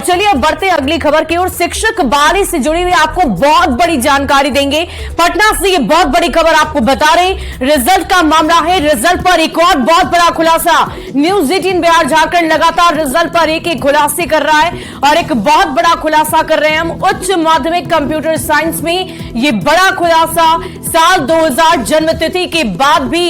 चलिए अब बढ़ते हैं अगली खबर की ओर। शिक्षक बहाली से जुड़ी हुई आपको बहुत बड़ी जानकारी देंगे। पटना से ये बहुत बड़ी खबर आपको बता रहे, रिजल्ट का मामला है। रिजल्ट पर एक और बहुत बड़ा खुलासा। न्यूज 18 बिहार झारखंड लगातार रिजल्ट पर एक खुलासे कर रहा है और एक बहुत बड़ा खुलासा कर रहे हैं हम। उच्च माध्यमिक कंप्यूटर साइंस में ये बड़ा खुलासा, साल 2000 जन्म तिथि के बाद भी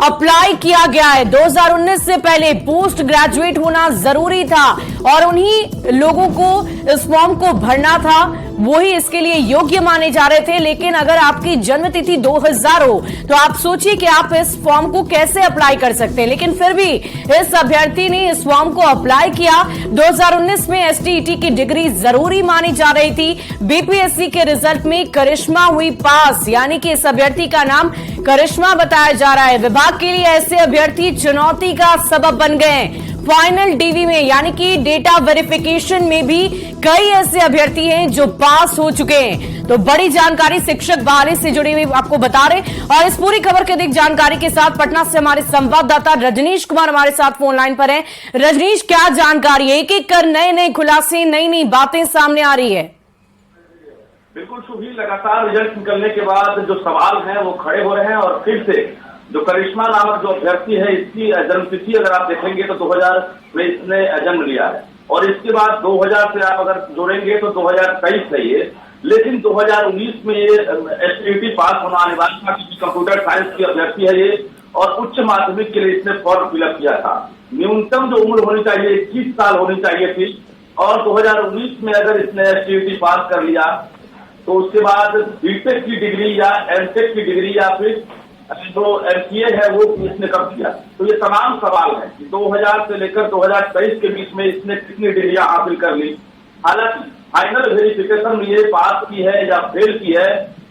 अप्लाई किया गया है। 2019 से पहले पोस्ट ग्रेजुएट होना जरूरी था और उन्हीं लोगों को इस फॉर्म को भरना था, वही इसके लिए योग्य माने जा रहे थे। लेकिन अगर आपकी जन्मतिथि 2000 हो तो आप सोचिए कि आप इस फॉर्म को कैसे अप्लाई कर सकते हैं। लेकिन फिर भी इस अभ्यर्थी ने इस फॉर्म को अप्लाई किया। 2019 में एसटीईटी की डिग्री जरूरी मानी जा रही थी। बीपीएससी के रिजल्ट में करिश्मा हुई पास, यानी कि इस अभ्यर्थी का नाम करिश्मा बताया जा रहा है। विभाग के लिए ऐसे अभ्यर्थी चुनौती का सबब बन गए। फाइनल डीवी में यानी कि डेटा वेरिफिकेशन में भी कई ऐसे अभ्यर्थी हैं जो पास हो चुके हैं। तो बड़ी जानकारी शिक्षक बहाली से जुड़ी हुई आपको बता रहे और इस पूरी खबर की अधिक जानकारी के साथ पटना से हमारे संवाददाता रजनीश कुमार हमारे साथ फोन लाइन पर हैं। रजनीश, क्या जानकारी है? एक एक कर नए नए खुलासे, नई नई बातें सामने आ रही है। बिल्कुल शुभी, लगातार रिजल्ट निकलने के बाद जो सवाल हैं वो खड़े हो रहे हैं और फिर से जो करिश्मा नामक जो अभ्यर्थी है, इसकी जन्मतिथि अगर आप देखेंगे तो 2000 में इसने जन्म लिया है और इसके बाद 2000 से आप अगर जोड़ेंगे तो 2023 है ये। लेकिन 2019 में ये एसटीईटी पास होना अनिवार्य था क्योंकि कंप्यूटर साइंस की अभ्यर्थी है ये और उच्च माध्यमिक के लिए इसने फॉर्म फिलअप किया था। न्यूनतम जो उम्र होनी चाहिए 21 साल होनी चाहिए थी और 2019 में अगर इसने एसटीईटी पास कर लिया तो उसके बाद बीटेक की डिग्री या एमटेक की डिग्री या फिर जो एमसीए है वो इसने कब किया। तो ये तमाम सवाल है कि 2000 से लेकर 2023 के बीच में इसने कितनी डिग्रियां हासिल कर ली। हालांकि फाइनल वेरिफिकेशन में ये पास की है या फेल की है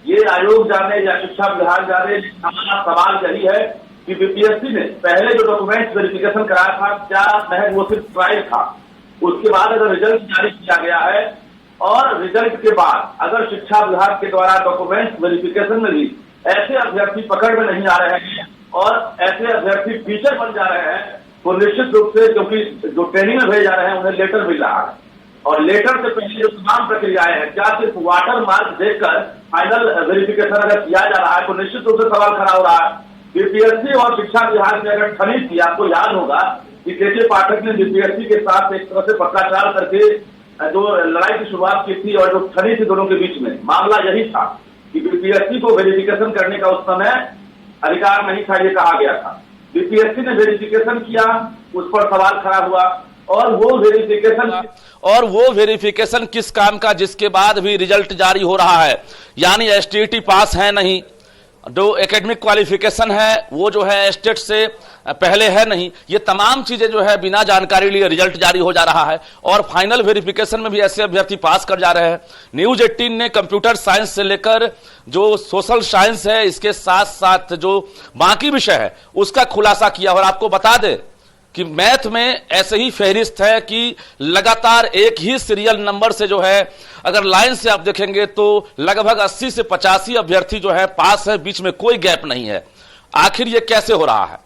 ये आयोग जाने या शिक्षा विभाग जाने। हमारा सवाल यही है कि बीपीएससी ने पहले जो डॉक्यूमेंट्स वेरिफिकेशन कराया था क्या महज वो सिर्फ ट्रायल था, उसके बाद अगर रिजल्ट जारी किया गया है और रिजल्ट के बाद अगर शिक्षा विभाग के द्वारा डॉक्यूमेंट्स वेरिफिकेशन में भी ऐसे अभ्यर्थी पकड़ में नहीं आ रहे हैं और ऐसे अभ्यर्थी टीचर बन जा रहे हैं तो निश्चित रूप से, क्योंकि जो ट्रेनिंग में भेज जा रहे हैं उन्हें लेटर मिल रहा है और लेटर से पहले जो तमाम प्रक्रियाएं हैं क्या सिर्फ वाटर मार्क देखकर फाइनल वेरिफिकेशन अगर किया जा रहा है तो निश्चित रूप से सवाल खड़ा हो रहा है। बीपीएससी और शिक्षा विभाग ने अगर ठनी थी, आपको याद होगा कि के पाठक ने बीपीएससी के साथ एक तरह से पत्राचार करके जो लड़ाई की शुरुआत की थी और जो ठनी थी दोनों के बीच में, मामला यही था कि बीपीएससी को वेरिफिकेशन करने का उस समय अधिकार नहीं था, ये कहा गया था। बीपीएससी ने वेरिफिकेशन किया, उस पर सवाल खड़ा हुआ और वो वेरिफिकेशन किस काम का, जिसके बाद भी रिजल्ट जारी हो रहा है। यानी एसटीईटी पास है नहीं, जो एकेडमिक क्वालिफिकेशन है वो जो है स्टेट से पहले है नहीं, ये तमाम चीजें जो है बिना जानकारी लिए रिजल्ट जारी हो जा रहा है और फाइनल वेरिफिकेशन में भी ऐसे अभ्यर्थी पास कर जा रहे हैं। न्यूज 18 ने कंप्यूटर साइंस से लेकर जो सोशल साइंस है, इसके साथ साथ जो बाकी विषय है उसका खुलासा किया और आपको बता दें कि मैथ में ऐसे ही फहरिस्त है कि लगातार एक ही सीरियल नंबर से जो है अगर लाइन से आप देखेंगे तो लगभग 80 से 85 अभ्यर्थी जो है पास है, बीच में कोई गैप नहीं है। आखिर ये कैसे हो रहा है?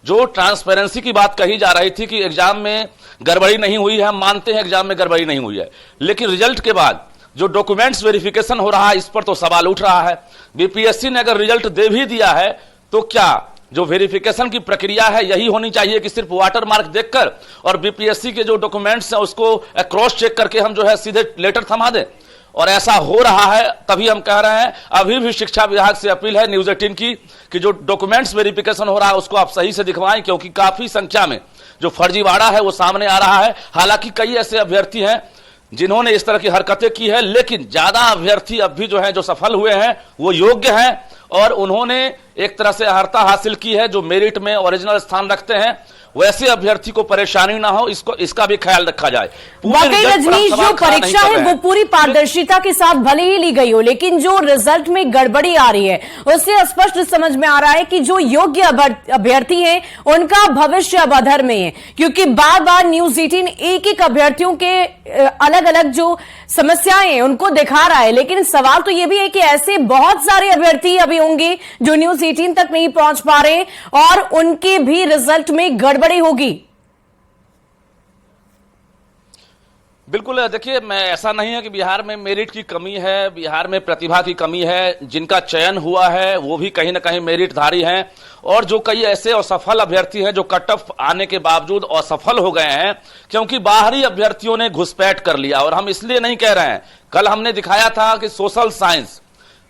जो ट्रांसपेरेंसी की बात कही जा रही थी कि एग्जाम में गड़बड़ी नहीं हुई है, हम मानते हैं एग्जाम में गड़बड़ी नहीं हुई है, लेकिन रिजल्ट के बाद जो डॉक्यूमेंट्स वेरिफिकेशन हो रहा है इस पर तो सवाल उठ रहा है। बीपीएससी ने अगर रिजल्ट दे भी दिया है तो क्या जो वेरिफिकेशन की प्रक्रिया है यही होनी चाहिए कि सिर्फ वाटर मार्क देखकर और बीपीएससी के जो डॉक्यूमेंट्स हैं उसको क्रॉस चेक करके हम जो है सीधे लेटर थमा दें? और ऐसा हो रहा है, तभी हम कह रहे हैं अभी भी शिक्षा विभाग से अपील है न्यूज 18 की कि जो डॉक्यूमेंट्स वेरिफिकेशन हो रहा है उसको आप सही से दिखवाएं, क्योंकि काफी संख्या में जो फर्जीवाड़ा है वो सामने आ रहा है। हालांकि कई ऐसे अभ्यर्थी हैं जिन्होंने इस तरह की हरकतें की है, लेकिन ज्यादा अभ्यर्थी अब भी जो है जो सफल हुए हैं वो योग्य हैं और उन्होंने एक तरह से अर्हता हासिल की है, जो मेरिट में ओरिजिनल स्थान रखते हैं। वैसे अभ्यर्थी को परेशानी ना हो, इसका भी ख्याल रखा जाए। वाकई रजनीश, जो परीक्षा है वो पूरी पारदर्शिता के साथ भले ही ली गई हो, लेकिन जो रिजल्ट में गड़बड़ी आ रही है उससे स्पष्ट समझ में आ रहा है कि जो योग्य अभ्यर्थी हैं उनका भविष्य अब अधर में है, क्योंकि बार बार न्यूज 18 एक एक अभ्यर्थियों के अलग अलग जो समस्याएं हैं उनको दिखा रहा है। लेकिन सवाल तो ये भी है कि ऐसे बहुत सारे अभ्यर्थी अभी होंगे जो न्यूज 18 तक नहीं पहुंच पा रहे और उनके भी रिजल्ट में गड़बड़ी होगी। बिल्कुल देखिए, मैं ऐसा नहीं है कि बिहार में मेरिट की कमी है, बिहार में प्रतिभा की कमी है। जिनका चयन हुआ है वो भी कहीं ना कहीं मेरिटधारी हैं, और जो कई ऐसे असफल अभ्यर्थी हैं जो कट ऑफ आने के बावजूद असफल हो गए हैं क्योंकि बाहरी अभ्यर्थियों ने घुसपैठ कर लिया। और हम इसलिए नहीं कह रहे हैं, कल हमने दिखाया था कि सोशल साइंस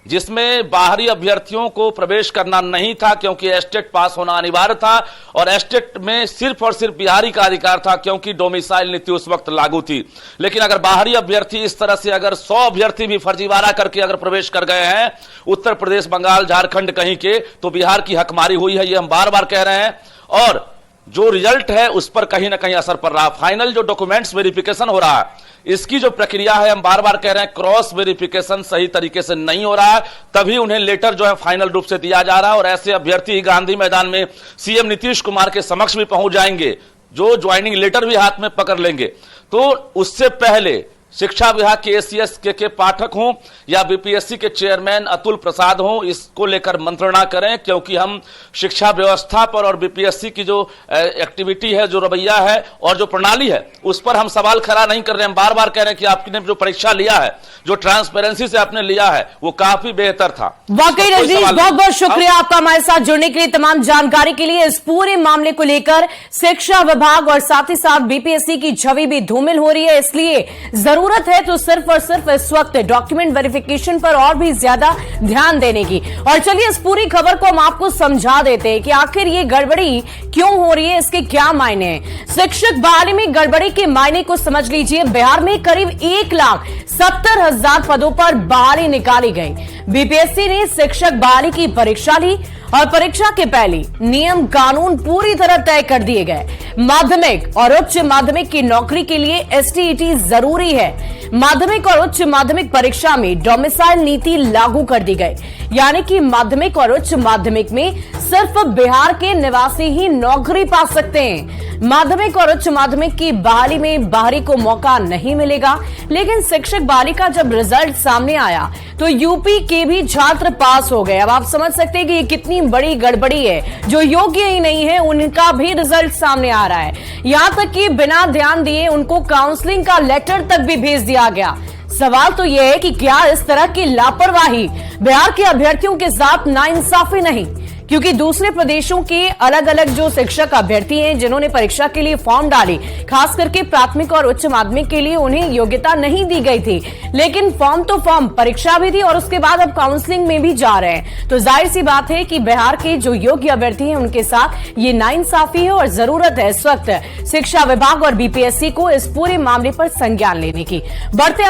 जिसमें बाहरी अभ्यर्थियों को प्रवेश करना नहीं था क्योंकि एस्टेट पास होना अनिवार्य था, और एस्टेट में सिर्फ और सिर्फ बिहारी का अधिकार था क्योंकि डोमिसाइल नीति उस वक्त लागू थी। लेकिन अगर बाहरी अभ्यर्थी इस तरह से अगर 100 अभ्यर्थी भी फर्जीवाड़ा करके अगर प्रवेश कर गए हैं उत्तर प्रदेश, बंगाल, झारखंड कहीं के, तो बिहार की हकमारी हुई है, ये हम बार बार कह रहे हैं। और जो रिजल्ट है उस पर कहीं ना कहीं असर पड़ रहा है। फाइनल जो डॉक्यूमेंट्स वेरिफिकेशन हो रहा है इसकी जो प्रक्रिया है, हम बार बार कह रहे हैं, क्रॉस वेरिफिकेशन सही तरीके से नहीं हो रहा है, तभी उन्हें लेटर जो है फाइनल रूप से दिया जा रहा है। और ऐसे अभ्यर्थी गांधी मैदान में सीएम नीतीश कुमार के समक्ष भी पहुंच जाएंगे, जो ज्वाइनिंग लेटर भी हाथ में पकड़ लेंगे। तो उससे पहले शिक्षा विभाग के एसीएस के पाठक हों या बीपीएससी के चेयरमैन अतुल प्रसाद हों, इसको लेकर मंत्रणा करें, क्योंकि हम शिक्षा व्यवस्था पर और बीपीएससी की जो एक्टिविटी है, जो रवैया है और जो प्रणाली है, उस पर हम सवाल खड़ा नहीं कर रहे हैं। हम बार बार कह रहे हैं कि आपने जो परीक्षा लिया है, जो ट्रांसपेरेंसी से आपने लिया है, वो काफी बेहतर था। वाकई रजनीश, बहुत बहुत शुक्रिया आपका हमारे साथ जुड़ने के लिए, तमाम जानकारी के लिए। इस पूरे मामले को लेकर शिक्षा विभाग और साथ ही साथ बीपीएससी की छवि भी धूमिल हो रही है, इसलिए जरूरत है तो सिर्फ और सिर्फ इस वक्त डॉक्यूमेंट वेरिफिकेशन पर और भी ज्यादा ध्यान देने की। और चलिए इस पूरी खबर को हम आपको समझा देते हैं कि आखिर ये गड़बड़ी क्यों हो रही है, इसके क्या मायने हैं। शिक्षक बहाली में गड़बड़ी के मायने को समझ लीजिए। बिहार में करीब 1,70,000 पदों पर बहाली निकाली गई। बीपीएससी ने शिक्षक बहाली की परीक्षा ली और परीक्षा के पहले नियम कानून पूरी तरह तय कर दिए गए। माध्यमिक और उच्च माध्यमिक की नौकरी के लिए एसटीईटी जरूरी है। माध्यमिक और उच्च माध्यमिक परीक्षा में डोमिसाइल नीति लागू कर दी गई, यानी कि माध्यमिक और उच्च माध्यमिक में सिर्फ बिहार के निवासी ही नौकरी पा सकते हैं। माध्यमिक और उच्च माध्यमिक की बहाली में बाहरी को मौका नहीं मिलेगा। लेकिन शिक्षक बहाली का जब रिजल्ट सामने आया तो यूपी के भी छात्र पास हो गए। अब आप समझ सकते हैं कि ये कितनी बड़ी गड़बड़ी है। जो योग्य ही नहीं है उनका भी रिजल्ट सामने आ रहा है, यहां तक कि बिना ध्यान दिए उनको काउंसलिंग का लेटर तक भी भेज दिया गया। सवाल तो यह है कि क्या इस तरह की लापरवाही बिहार के अभ्यर्थियों के साथ नाइंसाफी नहीं? क्योंकि दूसरे प्रदेशों के अलग अलग जो शिक्षक अभ्यर्थी हैं जिन्होंने परीक्षा के लिए फॉर्म डाले, खास करके प्राथमिक और उच्च माध्यमिक के लिए उन्हें योग्यता नहीं दी गई थी, लेकिन फॉर्म तो फॉर्म, परीक्षा भी थी और उसके बाद अब काउंसलिंग में भी जा रहे हैं। तो जाहिर सी बात है कि बिहार के जो योग्य अभ्यर्थी हैं उनके साथ ये नाइंसाफी है और जरूरत है इस वक्त शिक्षा विभाग और बीपीएससी को इस पूरे मामले पर संज्ञान लेने की। बढ़ते